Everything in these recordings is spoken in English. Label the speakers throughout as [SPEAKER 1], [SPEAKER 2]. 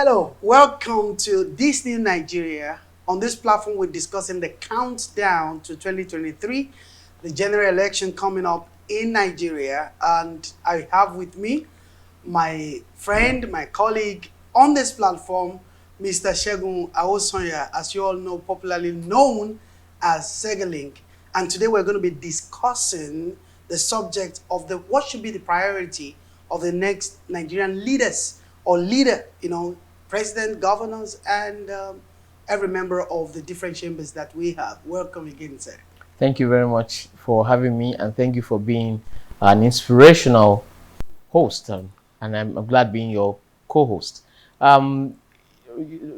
[SPEAKER 1] Hello, welcome to This New Nigeria. On this platform, we're discussing the countdown to 2023, the general election coming up in Nigeria. And I have with me my friend, my colleague on this platform, Mr. Segun Awosonya, as you all know, popularly known as Segalink. And today we're going to be discussing the subject of what should be the priority of the next Nigerian leaders or leader, president, governors, and every member of the different chambers that we have. Welcome again, sir.
[SPEAKER 2] Thank you very much for having me, and thank you for being an inspirational host, and I'm glad being your co-host.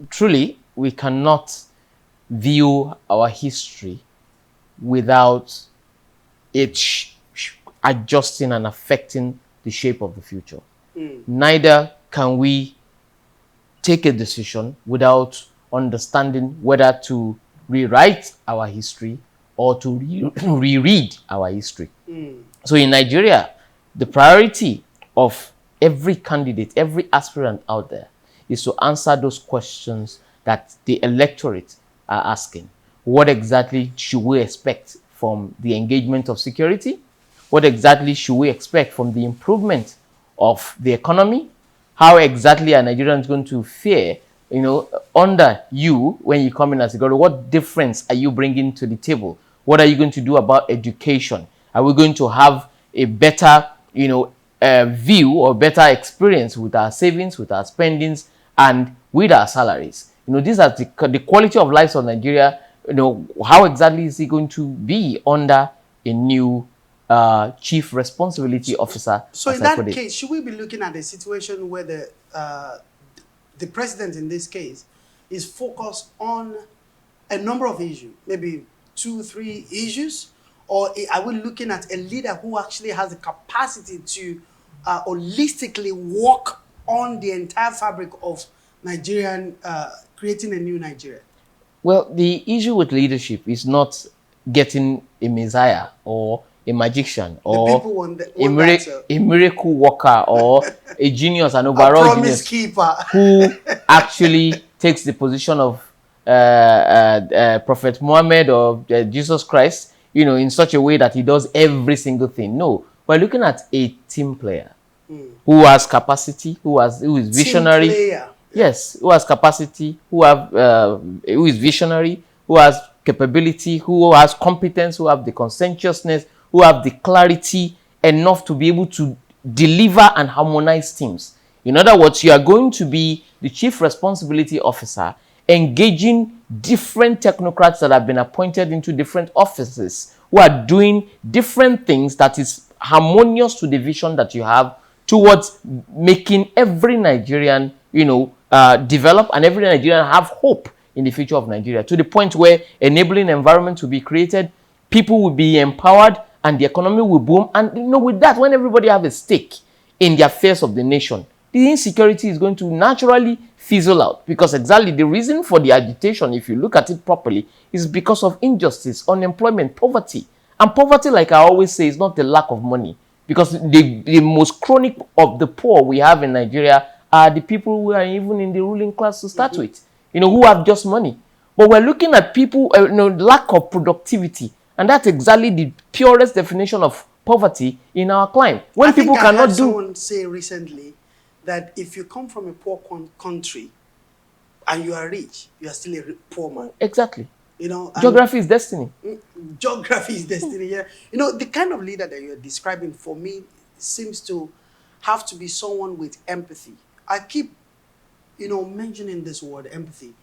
[SPEAKER 2] Truly, we cannot view our history without it adjusting and affecting the shape of the future. Neither can we take a decision without understanding whether to rewrite our history or to reread our history. So in Nigeria, the priority of every candidate, every aspirant out there is to answer those questions that the electorate are asking. What exactly should we expect from the engagement of security? What exactly should we expect from the improvement of the economy? How exactly are Nigerians going to fare, under you when you come in as a governor? What difference are you bringing to the table? What are you going to do about education? Are we going to have a better, view or better experience with our savings, with our spendings, and with our salaries? These are the quality of lives of Nigeria. How exactly is it going to be under a new chief responsibility officer?
[SPEAKER 1] So in that case, should we be looking at a situation where the president in this case is focused on a number of issues, maybe 2-3 issues, or are we looking at a leader who actually has the capacity to holistically work on the entire fabric of Nigerian, creating a new Nigeria?
[SPEAKER 2] Well, the issue with leadership is not getting a messiah or a magician or a miracle worker or a genius, an overall genius
[SPEAKER 1] keeper
[SPEAKER 2] who actually takes the position of Prophet Muhammad or Jesus Christ, in such a way that he does every single thing. No, we're looking at a team player who has capacity, who is visionary.
[SPEAKER 1] Team player.
[SPEAKER 2] Yes, who has capacity, who is visionary, who has capability, who has competence, who have the conscientiousness, who have the clarity enough to be able to deliver and harmonize teams. In other words, you are going to be the chief responsibility officer, engaging different technocrats that have been appointed into different offices, who are doing different things that is harmonious to the vision that you have towards making every Nigerian, develop, and every Nigerian have hope in the future of Nigeria, to the point where enabling environment will be created, people will be empowered, and the economy will boom. And with that, when everybody have a stake in the affairs of the nation, the insecurity is going to naturally fizzle out, because exactly the reason for the agitation, if you look at it properly, is because of injustice, unemployment, poverty. And poverty, like I always say, is not the lack of money, because the most chronic of the poor we have in Nigeria are the people who are even in the ruling class to start with, who have just money. But we're looking at people, lack of productivity. And that's exactly the purest definition of poverty in our climate. When people cannot do. I heard
[SPEAKER 1] someone say recently that if you come from a poor country and you are rich, you are still a poor man.
[SPEAKER 2] Exactly. Geography is destiny.
[SPEAKER 1] Geography is destiny, yeah. The kind of leader that you're describing, for me, seems to have to be someone with empathy. I keep, mentioning this word, empathy.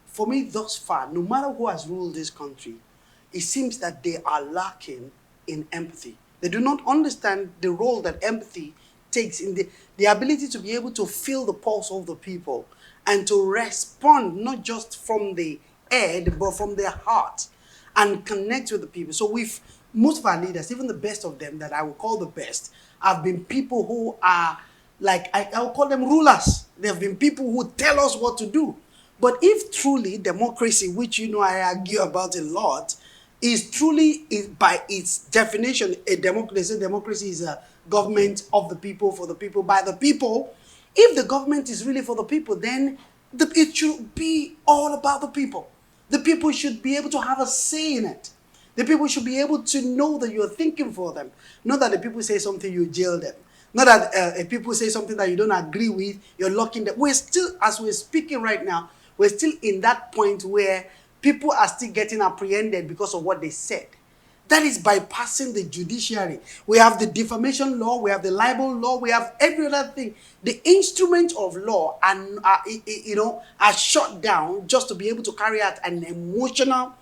[SPEAKER 1] For me, thus far, no matter who has ruled this country, it seems that they are lacking in empathy. They do not understand the role that empathy takes in the ability to be able to feel the pulse of the people and to respond not just from the head, but from their heart, and connect with the people. So most of our leaders, even the best of them that I would call the best, have been people who are like, I would call them rulers. They have been people who tell us what to do. But if truly democracy, which I argue about a lot, is truly, by its definition, a democracy. Democracy is a government of the people, for the people, by the people. If the government is really for the people, then it should be all about the people. The people should be able to have a say in it. The people should be able to know that you're thinking for them. Not that the people say something, you jail them. Not that if people say something that you don't agree with, you're locking them. We're still, as we're speaking right now, we're still in that point where people are still getting apprehended because of what they said. That is bypassing the judiciary. We have the defamation law, we have the libel law, we have every other thing. The instruments of law are shut down just to be able to carry out an emotional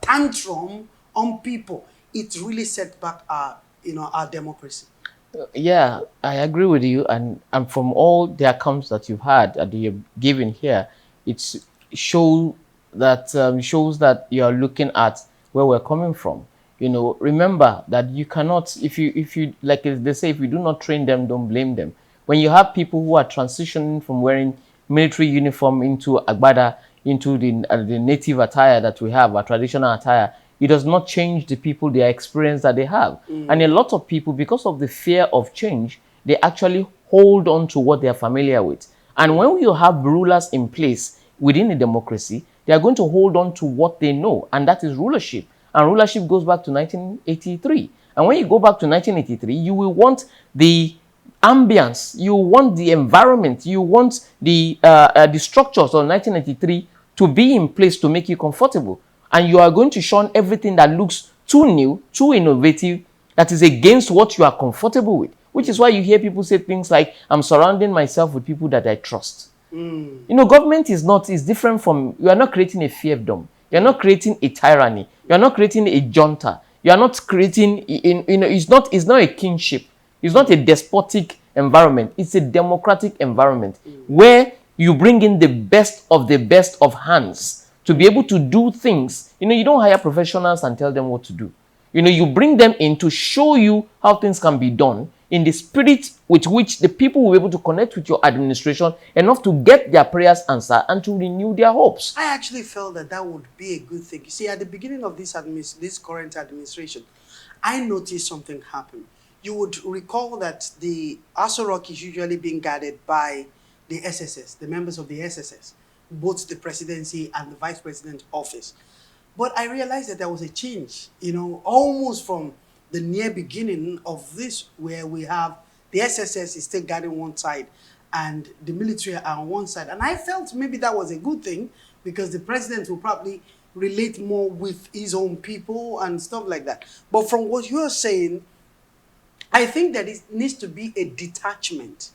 [SPEAKER 1] tantrum on people. It really set back our democracy.
[SPEAKER 2] Yeah, I agree with you, and from all the accounts that you've had that you've given here, it's shows that you are looking at where we're coming from. Remember that you cannot, if you like they say, if you do not train them, don't blame them. When you have people who are transitioning from wearing military uniform into agbada, into the native attire that we have, our traditional attire, it does not change the people, their experience that they have. And a lot of people, because of the fear of change, they actually hold on to what they are familiar with. And when you have rulers in place within a democracy, they are going to hold on to what they know, and that is rulership. And rulership goes back to 1983. And when you go back to 1983, you will want the ambience, you want the environment, you want the structures of 1983 to be in place to make you comfortable. And you are going to shun everything that looks too new, too innovative, that is against what you are comfortable with. Which is why you hear people say things like, I'm surrounding myself with people that I trust. Government is different from, you are not creating a fiefdom. You are not creating a tyranny. You are not creating a junta. You are not creating, it's not a kingship. It's not a despotic environment. It's a democratic environment where you bring in the best of hands to be able to do things. You don't hire professionals and tell them what to do. You bring them in to show you how things can be done in the spirit with which the people will be able to connect with your administration enough to get their prayers answered and to renew their hopes.
[SPEAKER 1] I actually felt that would be a good thing. You see, at the beginning of this current administration, I noticed something happen. You would recall that the Aso Rock is usually being guarded by the SSS, the members of the SSS, both the presidency and the vice president office. But I realized that there was a change, almost from the near beginning of this, where we have the SSS is still guarding one side and the military are on one side. And I felt maybe that was a good thing because the president will probably relate more with his own people and stuff like that. But from what you're saying, I think that it needs to be a detachment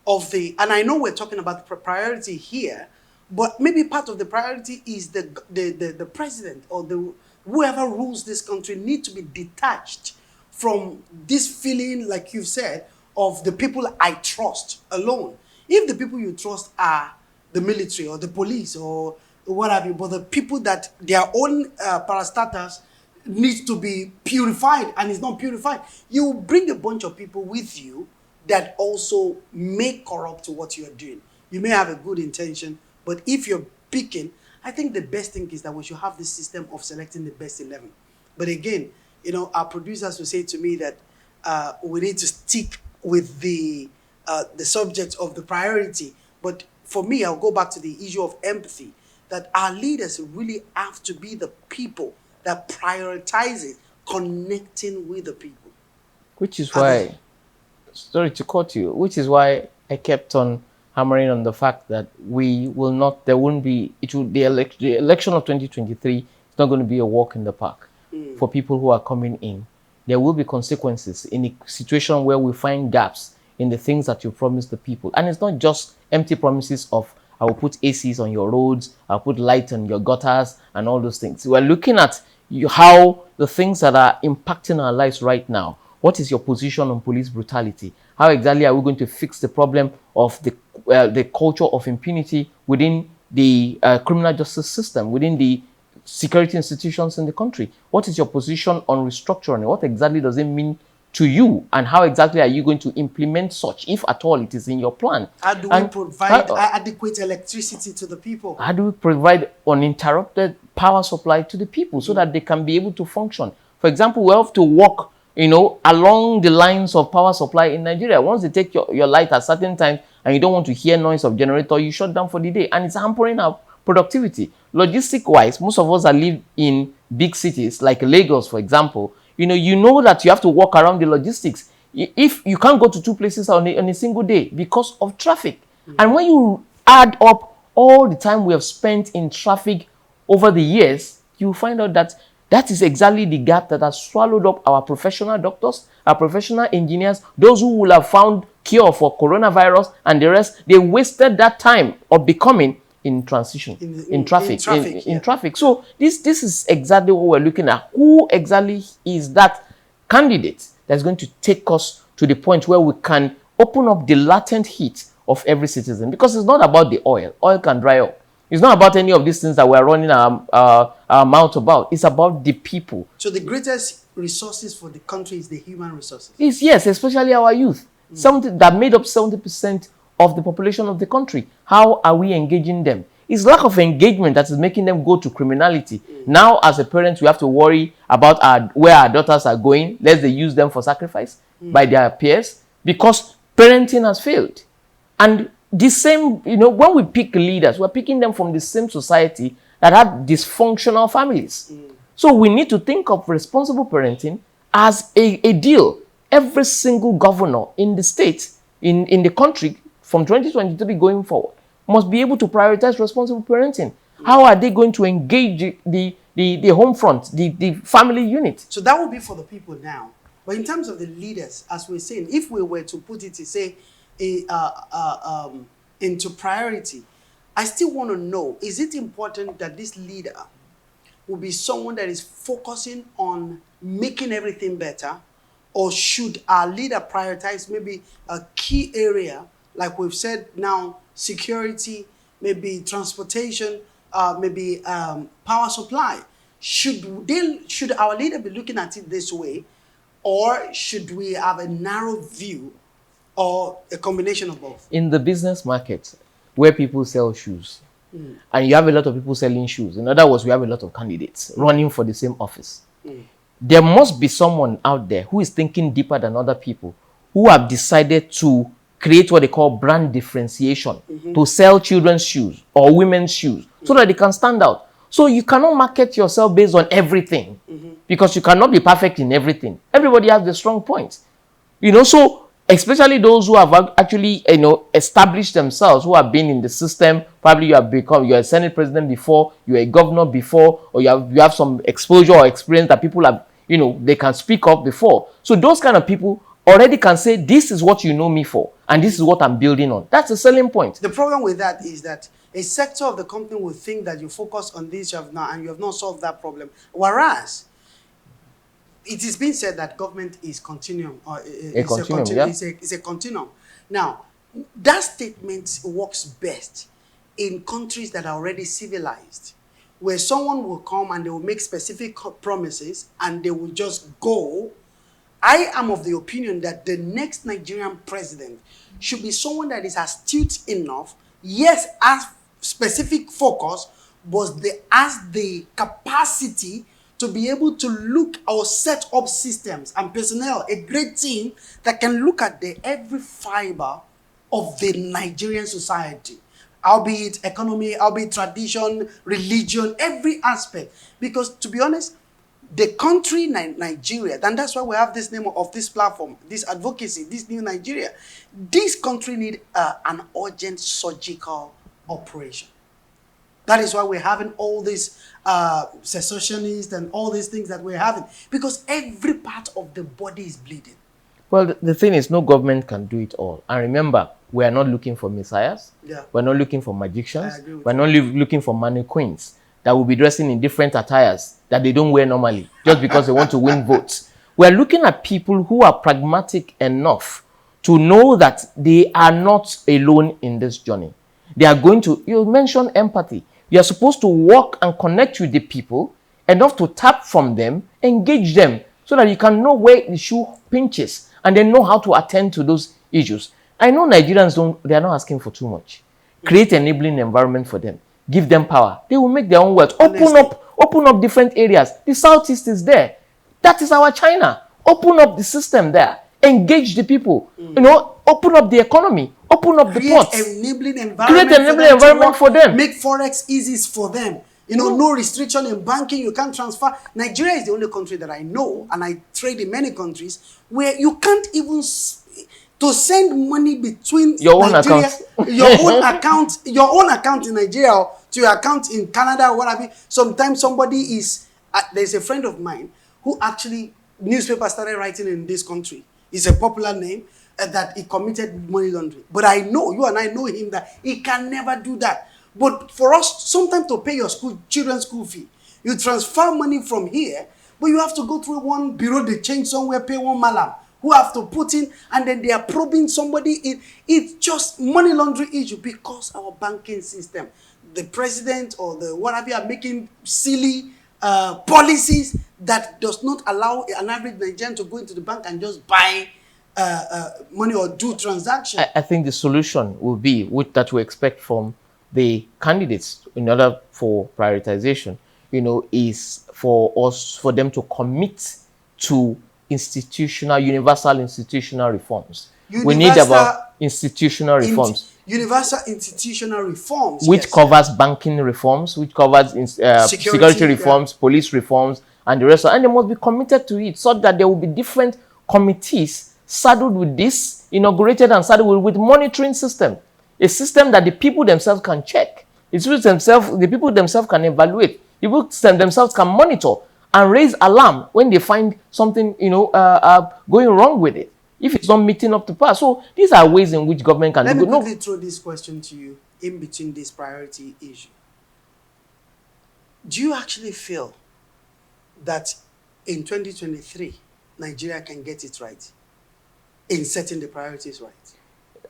[SPEAKER 1] of and I know we're talking about the priority here, but maybe part of the priority is the president or whoever rules this country need to be detached from this feeling, like you've said, of the people I trust alone. If the people you trust are the military or the police or what have you, but the people that their own parastatals needs to be purified and is not purified, you bring a bunch of people with you that also may corrupt what you're doing. You may have a good intention, but if you're picking, I think the best thing is that we should have this system of selecting the best 11. But again, our producers will say to me that we need to stick with the subject of the priority. But for me, I'll go back to the issue of empathy, that our leaders really have to be the people that prioritizes connecting with the people.
[SPEAKER 2] Which is why, sorry to cut you, which is why I kept on hammering on the fact that the election of 2023 is not going to be a walk in the park for people who are coming in. There will be consequences in a situation where we find gaps in the things that you promise the people. And it's not just empty promises of, I will put ACs on your roads, I'll put light on your gutters and all those things. We're looking at how the things that are impacting our lives right now. What is your position on police brutality? How exactly are we going to fix the problem of the culture of impunity within the criminal justice system, within the security institutions in the country? What is your position on restructuring? What exactly does it mean to you? And how exactly are you going to implement such, if at all it is in your plan?
[SPEAKER 1] How do we provide adequate electricity to the people?
[SPEAKER 2] How do we provide uninterrupted power supply to the people so that they can be able to function? For example, we have to work along the lines of power supply in Nigeria. Once they take your light at certain times and you don't want to hear noise of generator, you shut down for the day. And it's hampering our productivity. Logistic-wise, most of us that live in big cities like Lagos, for example, you know that you have to walk around the logistics. If you can't go to two places on a single day because of traffic. And when you add up all the time we have spent in traffic over the years, you find out that that is exactly the gap that has swallowed up our professional doctors, our professional engineers, those who will have found cure for coronavirus and the rest. They wasted that time of becoming in transition, in traffic. So this is exactly what we're looking at. Who exactly is that candidate that's going to take us to the point where we can open up the latent heat of every citizen? Because it's not about the oil. Oil can dry up. It's not about any of these things that we're running our mouth about. It's about the people.
[SPEAKER 1] So the greatest resources for the country is the human resources.
[SPEAKER 2] Yes, especially our youth. Something that made up 70% of the population of the country. How are we engaging them? It's lack of engagement that is making them go to criminality. Now, as a parent, we have to worry about where our daughters are going, lest they use them for sacrifice by their peers, because parenting has failed. And the same, when we pick leaders, we're picking them from the same society that had dysfunctional families. So we need to think of responsible parenting as a deal. Every single governor in the state, in the country, from 2023 going forward, must be able to prioritize responsible parenting. How are they going to engage the home front, the family unit?
[SPEAKER 1] So that will be for the people now. But in terms of the leaders, as we're saying, if we were to put it to say into priority, I still want to know, is it important that this leader will be someone that is focusing on making everything better? Or should our leader prioritize maybe a key area, like we've said now, security, maybe transportation, maybe power supply? Should our leader be looking at it this way, or should we have a narrow view, or a combination of both?
[SPEAKER 2] In the business market, where people sell shoes, and you have a lot of people selling shoes, in other words, we have a lot of candidates running for the same office. There must be someone out there who is thinking deeper than other people, who have decided to create what they call brand differentiation, to sell children's shoes or women's shoes, so that they can stand out. So you cannot market yourself based on everything, because you cannot be perfect in everything. Everybody has the strong points. So especially those who have actually, established themselves, who have been in the system. Probably you're a Senate president before, you're a governor before, or you have some exposure or experience that people have, they can speak up before. So those kind of people already can say, this is what you know me for, and this is what I'm building on. That's a selling point.
[SPEAKER 1] The problem with that is that a sector of the company will think that you focus on this, and you have not solved that problem. Whereas, it is being said that government is continuum, or it's a continuum. Now, that statement works best in countries that are already civilized, where someone will come and they will make specific promises and they will just go. I am of the opinion that the next Nigerian president should be someone that is astute enough, yes, has specific focus, but has the capacity to be able to look or set up systems and personnel, a great team that can look at every fiber of the Nigerian society, albeit economy, albeit tradition, religion, every aspect. Because to be honest, the country Nigeria, and that's why we have this name of this platform, this advocacy, this new Nigeria. This country needs an urgent surgical operation. That is why we're having all these secessionists and all these things that we're having, because every part of the body is bleeding.
[SPEAKER 2] Well, the thing is, no government can do it all. And remember, we are not looking for messiahs.
[SPEAKER 1] Yeah.
[SPEAKER 2] We're not looking for magicians. We're not looking for mannequins that will be dressing in different attires that they don't wear normally just because they want to win votes. We're looking at people who are pragmatic enough to know that they are not alone in this journey. They are going to, you mentioned empathy. You are supposed to walk and connect with the people enough to tap from them, engage them, so that you can know where the shoe pinches and then know how to attend to those issues. I know Nigerians they are not asking for too much. Create an enabling environment for them. Give them power. They will make their own wealth. Open up different areas. The Southeast is there. That is our China. Open up the system there. Engage the people. You know, open up the economy. Open up the
[SPEAKER 1] Create
[SPEAKER 2] ports.
[SPEAKER 1] enabling
[SPEAKER 2] Create
[SPEAKER 1] environment
[SPEAKER 2] enabling environment for them.
[SPEAKER 1] Make forex easy for them. You know, no restriction in banking. You can't transfer. Nigeria is the only country that I know, and I trade in many countries, where you can't even to send money between
[SPEAKER 2] Your own
[SPEAKER 1] Nigeria,
[SPEAKER 2] account.
[SPEAKER 1] your own account in Nigeria or to your account in Canada or whatever. Sometimes somebody is there's a friend of mine who actually newspaper started writing in this country. It's a popular name that he committed money laundering. But I know, you and I know him, that he can never do that. But for us, sometimes to pay your children's school fee, you transfer money from here, but you have to go through one bureau de change somewhere, pay one malam, who have to put in, and then they are probing somebody. It's just money laundering issue because our banking system, the president or the whatever are making silly policies that does not allow an average Nigerian to go into the bank and just buy money or do transactions.
[SPEAKER 2] I think the solution will be that we expect from the candidates in order for prioritization, you know, is for them to commit to universal institutional reforms. We need about institutional reforms.
[SPEAKER 1] Universal institutional reforms.
[SPEAKER 2] Which covers banking reforms, which covers security reforms, police reforms, and the rest. And they must be committed to it so that there will be different committees saddled with this, inaugurated and saddled with monitoring system. A system that the people themselves can check. The people themselves can evaluate. The people themselves can monitor and raise alarm when they find something, you know, going wrong with it, if it's not meeting up to par. So these are ways in which government can
[SPEAKER 1] do.
[SPEAKER 2] Let me
[SPEAKER 1] quickly throw this question to you in between this priority issue. Do you actually feel that in 2023, Nigeria can get it right in setting the priorities right?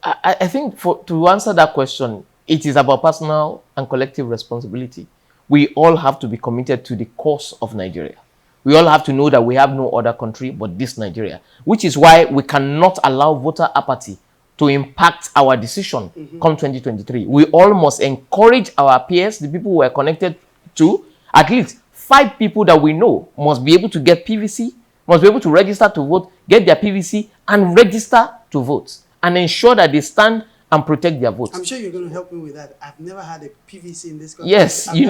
[SPEAKER 2] I think to answer that question, it is about personal and collective responsibility. We all have to be committed to the cause of Nigeria. We all have to know that we have no other country but this Nigeria, which is why we cannot allow voter apathy to impact our decision come 2023. We all must encourage our peers, the people we are connected to, at least 5 people that we know must be able to get PVC, must be able to register to vote, get their PVC, and register to vote, and ensure that they stand and protect their votes.
[SPEAKER 1] I'm sure you're going to help me with that. I've never had a PVC in this country.
[SPEAKER 2] Yes, you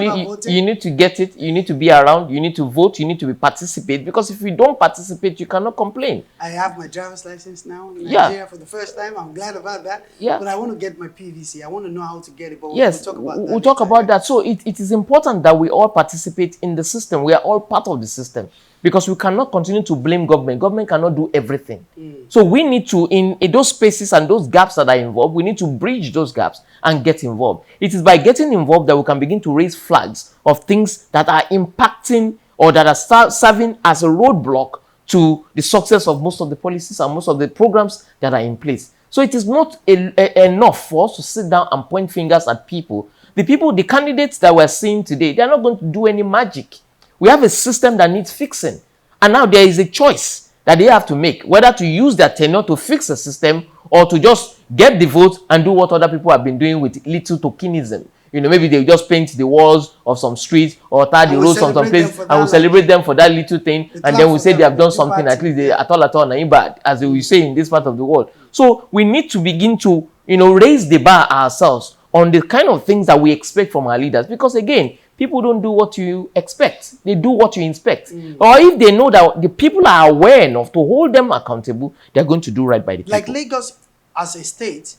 [SPEAKER 2] need to get it. You need to be around. You need to vote. You need to participate. Because if you don't participate, you cannot complain.
[SPEAKER 1] I have my driver's license now in Nigeria for the first time. I'm glad about that.
[SPEAKER 2] Yeah.
[SPEAKER 1] But I want to get my PVC. I want to know how to get it. But
[SPEAKER 2] yes, we'll talk about that. So it is important that we all participate in the system. We are all part of the system. Because we cannot continue to blame government. Government cannot do everything. So we need to, in those spaces and those gaps that are involved, we need to bridge those gaps and get involved. It is by getting involved that we can begin to raise flags of things that are impacting or that are serving as a roadblock to the success of most of the policies and most of the programs that are in place. So it is not enough for us to sit down and point fingers at people. The candidates that we're seeing today, they're not going to do any magic. We have a system that needs fixing. And now there is a choice that they have to make, whether to use their tenure to fix the system or to just get the vote and do what other people have been doing with little tokenism. You know, maybe they just paint the walls of some streets or tar the roads on some place and we'll celebrate them for that little thing. And then we'll say they have done something, at least they at all, bad, as they will say in this part of the world. So we need to begin to, you know, raise the bar ourselves on the kind of things that we expect from our leaders. Because again, people don't do what you expect. They do what you inspect. Or if they know that the people are aware enough to hold them accountable, they're going to do right by the people.
[SPEAKER 1] Like Lagos as a state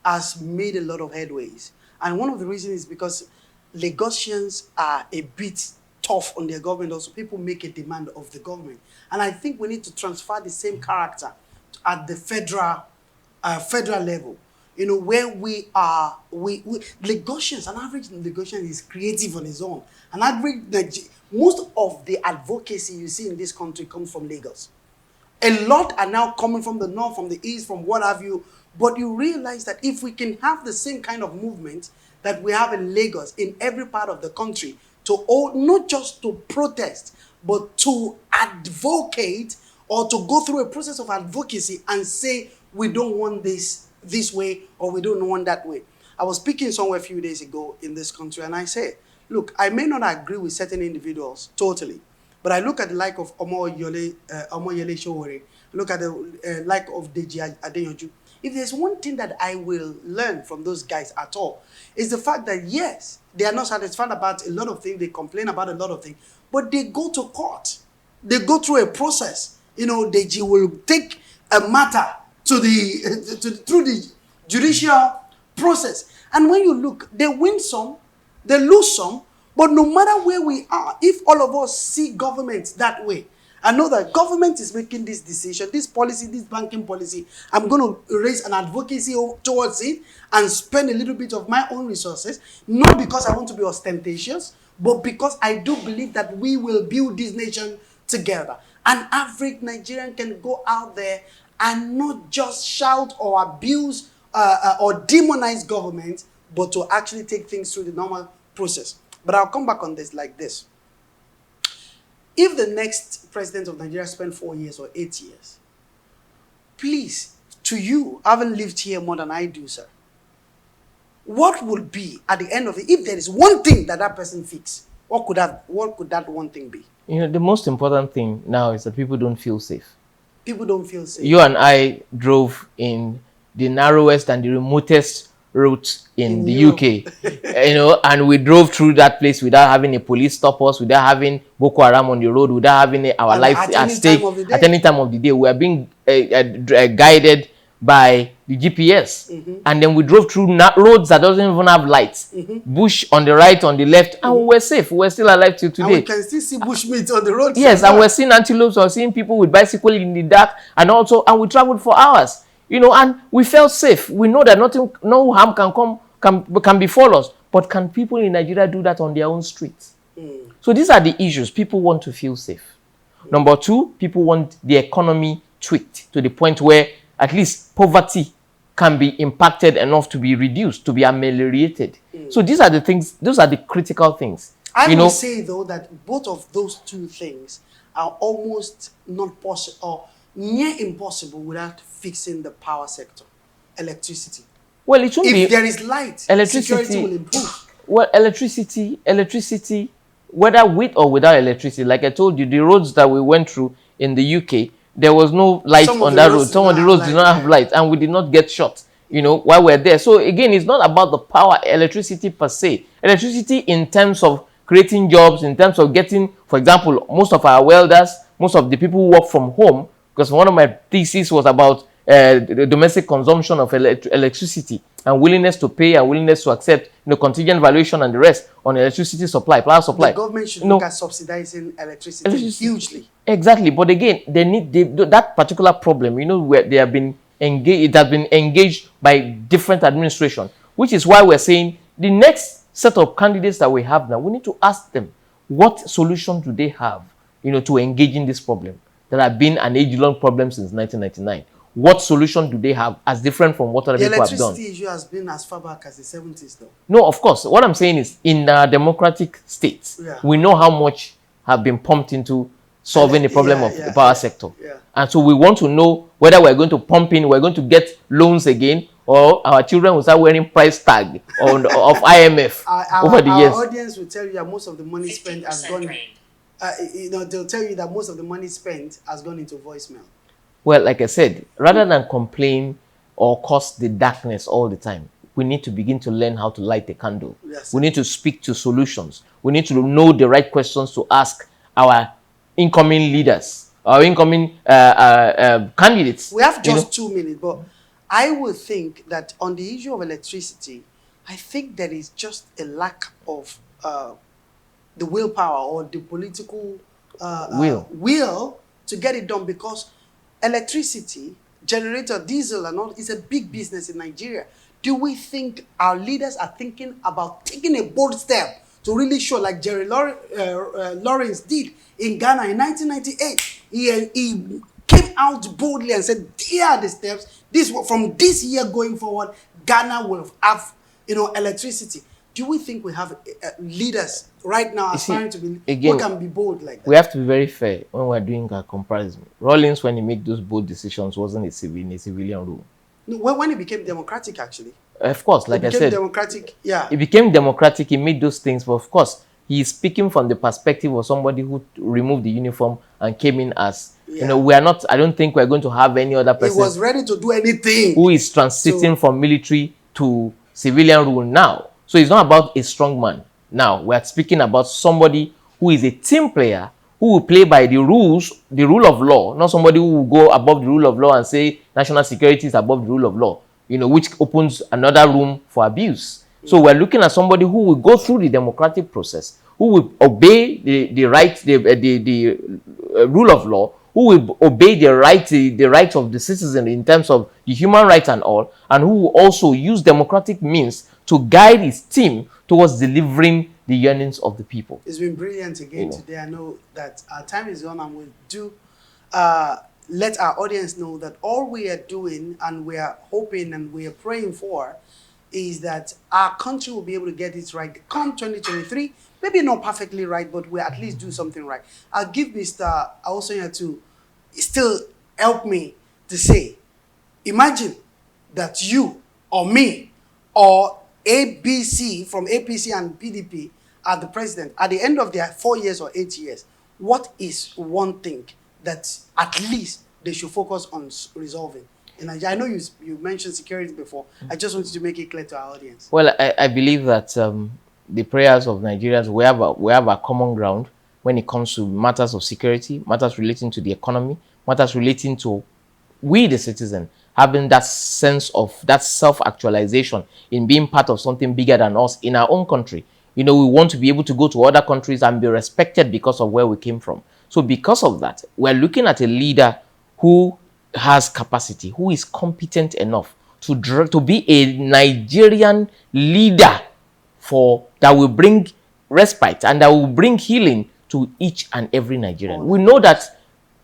[SPEAKER 1] has made a lot of headways. And one of the reasons is because Lagosians are a bit tough on their government. Also, people make a demand of the government. And I think we need to transfer the same character at the federal level. You know, where we are, Lagosians, an average Lagosian is creative on his own. An average, most of the advocacy you see in this country comes from Lagos. A lot are now coming from the north, from the east, from what have you. But you realize that if we can have the same kind of movement that we have in Lagos, in every part of the country, not just to protest, but to advocate or to go through a process of advocacy and say, we don't want this way or we don't want that way. I was speaking somewhere a few days ago in this country and I said, look, I may not agree with certain individuals totally, But I look at the like of Omoyele Sowore, look at the like of Deji Adeyanju. If there's one thing that I will learn from those guys at all, is the fact that yes, they are not satisfied about a lot of things, they complain about a lot of things, but they go to court. They go through a process. You know, Deji will take a matter to through the judicial process. And when you look, they win some, they lose some, but no matter where we are, if all of us see government that way, I know that government is making this decision, this policy, this banking policy, I'm going to raise an advocacy towards it and spend a little bit of my own resources, not because I want to be ostentatious, but because I do believe that we will build this nation together. An average Nigerian can go out there and not just shout or abuse or demonize government, but to actually take things through the normal process. But I'll come back on this like this. If the next president of Nigeria spent 4 years or 8 years, please, to you, I haven't lived here more than I do, sir. What would be at the end of it, if there is one thing that that person fix, what could that one thing be?
[SPEAKER 2] You know, the most important thing now is that people don't feel safe.
[SPEAKER 1] People don't feel safe.
[SPEAKER 2] You and I drove in the narrowest and the remotest route in the
[SPEAKER 1] Europe.
[SPEAKER 2] UK, you know, and we drove through that place without having a police stop us, without having Boko Haram on the road, without having our
[SPEAKER 1] And
[SPEAKER 2] lives at stake at any time of the day. We are being guided by the GPS, and then we drove through roads that doesn't even have lights, bush on the right, on the left, and we were safe. We were still alive till today.
[SPEAKER 1] And we can still see bushmeat on the road.
[SPEAKER 2] Yes, and we're seeing antelopes, or seeing people with bicycles in the dark, and we traveled for hours, you know, and we felt safe. We know that no harm can befall us. But can people in Nigeria do that on their own streets? So these are the issues. People want to feel safe. Number two, people want the economy tweaked to the point where at least poverty can be impacted enough to be reduced, to be ameliorated. So these are the things, those are the critical things.
[SPEAKER 1] I would say, though, that both of those two things are almost not possible or near impossible without fixing the power sector, electricity.
[SPEAKER 2] Well, it shouldn't be.
[SPEAKER 1] If there is light, security will improve.
[SPEAKER 2] Well, electricity, whether with or without electricity, like I told you, the roads that we went through in the UK, there was no light on that road. Some of the roads did not have light, and we did not get shot, you know, while we're there. So again, it's not about the power, electricity per se. Electricity in terms of creating jobs, in terms of getting, for example, most of our welders, most of the people who work from home, because one of my theses was about the domestic consumption of electricity and willingness to pay and willingness to accept, you know, contingent valuation and the rest on electricity supply, power supply.
[SPEAKER 1] The government should look at subsidizing electricity hugely.
[SPEAKER 2] Exactly, but again, that particular problem, you know, where they have been engaged, it has been engaged by different administration, which is why we're saying the next set of candidates that we have now, we need to ask them what solution do they have, you know, to engage in this problem that have been an age-long problem since 1999. What solution do they have as different from what other people have done?
[SPEAKER 1] The electricity issue has been as far back as the 70s, though.
[SPEAKER 2] No, of course. What I'm saying is, in democratic states, we know how much have been pumped into solving the problem of the power sector. And so we want to know whether we're going to pump in, we're going to get loans again, or our children will start wearing price tag of IMF over the years.
[SPEAKER 1] Our audience will tell you that most of the money spent has gone. You know, they'll tell you that most of the money spent has gone into voicemail.
[SPEAKER 2] Well, like I said, rather than complain or cause the darkness all the time, we need to begin to learn how to light a candle.
[SPEAKER 1] Yes.
[SPEAKER 2] We need to speak to solutions. We need to know the right questions to ask our incoming leaders, our incoming candidates.
[SPEAKER 1] We have just 2 minutes, but I would think that on the issue of electricity, I think there is just a lack of the willpower or the political will to get it done, because electricity, generator, diesel and all is a big business in Nigeria. Do we think our leaders are thinking about taking a bold step to really show, like Jerry Lawrence did in Ghana in 1998? He came out boldly and said, here are the steps. From this year going forward, Ghana will have, you know, electricity. Do we think we have leaders right now aspiring to be, who can be bold like that?
[SPEAKER 2] We have to be very fair when we're doing a comparison. Rawlings, when he made those bold decisions, wasn't a civilian rule.
[SPEAKER 1] No, when it became democratic, actually.
[SPEAKER 2] Of course, like I said,
[SPEAKER 1] democratic,
[SPEAKER 2] it became democratic. He made those things, but of course, he is speaking from the perspective of somebody who removed the uniform and came in as,
[SPEAKER 1] Yeah.
[SPEAKER 2] we are not, I don't think we're going to have any other
[SPEAKER 1] He
[SPEAKER 2] person
[SPEAKER 1] was ready to do anything.
[SPEAKER 2] who is transiting from military to civilian rule now. So it's not about a strong man. Now we're speaking about somebody who is a team player, who will play by the rules, the rule of law, not somebody who will go above the rule of law and say national security is above the rule of law, which opens another room for abuse. So we're looking at somebody who will go through the democratic process, who will obey the right, the rule of law, who will obey the right of the citizen in terms of the human rights and all, and who will also use democratic means to guide his team towards delivering the yearnings of the people.
[SPEAKER 1] It's been brilliant again today. I know that our time is gone, and we'll do let our audience know that all we are doing and we are hoping and we are praying for is that our country will be able to get it right. Come 2023, maybe not perfectly right, but we'll at least do something right. I'll give Mr. Awosonya to still help me to say, imagine that you or me or ABC from APC and PDP are the president at the end of their 4 years or 8 years. What is one thing that at least they should focus on resolving? And I know you mentioned security before. I just wanted to make it clear to our audience.
[SPEAKER 2] Well, I believe that the prayers of Nigerians, we have a common ground when it comes to matters of security, matters relating to the economy, matters relating to we, the citizen, having that sense of that self-actualization in being part of something bigger than us in our own country. We want to be able to go to other countries and be respected because of where we came from. So because of that, we're looking at a leader who has capacity, who is competent enough to be a Nigerian leader that will bring respite and that will bring healing to each and every Nigerian. We know that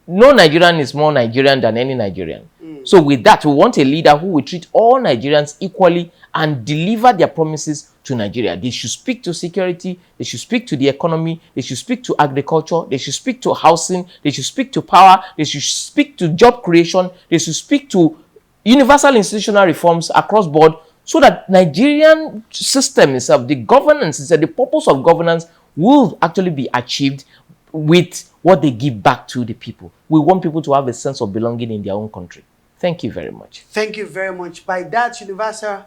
[SPEAKER 2] no Nigerian is more Nigerian than any Nigerian. So with that, we want a leader who will treat all Nigerians equally and deliver their promises to Nigeria. They should speak to security, they should speak to the economy, they should speak to agriculture, they should speak to housing, they should speak to power, they should speak to job creation, they should speak to universal institutional reforms across board, so that Nigerian system itself, the governance itself, the purpose of governance will actually be achieved with what they give back to the people. We want people to have a sense of belonging in their own country. Thank you very much.
[SPEAKER 1] Thank you very much. By that universal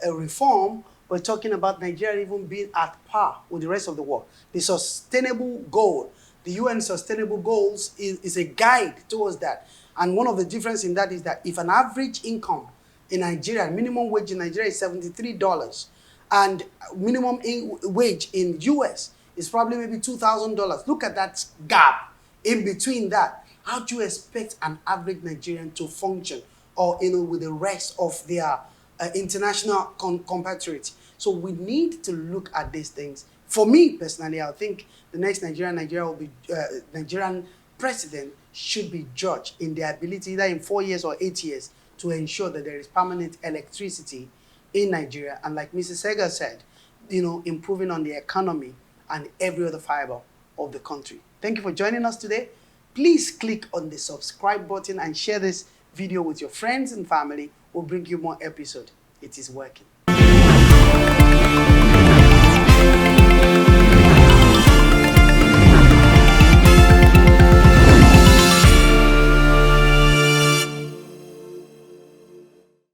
[SPEAKER 1] reform, we're talking about Nigeria even being at par with the rest of the world. The sustainable goal, the UN sustainable goals is a guide towards that. And one of the differences in that is that if an average income in Nigeria, minimum wage in Nigeria is $73, and minimum wage in US is probably maybe $2,000. Look at that gap in between that. How do you expect an average Nigerian to function or with the rest of their international compatriots? So we need to look at these things. For me personally, I think the next Nigerian president should be judged in their ability, either in 4 years or 8 years, to ensure that there is permanent electricity in Nigeria. And like Mrs. Sega said, improving on the economy and every other fiber of the country. Thank you for joining us today. Please click on the subscribe button and share this video with your friends and family. We'll bring you more episodes. It is working.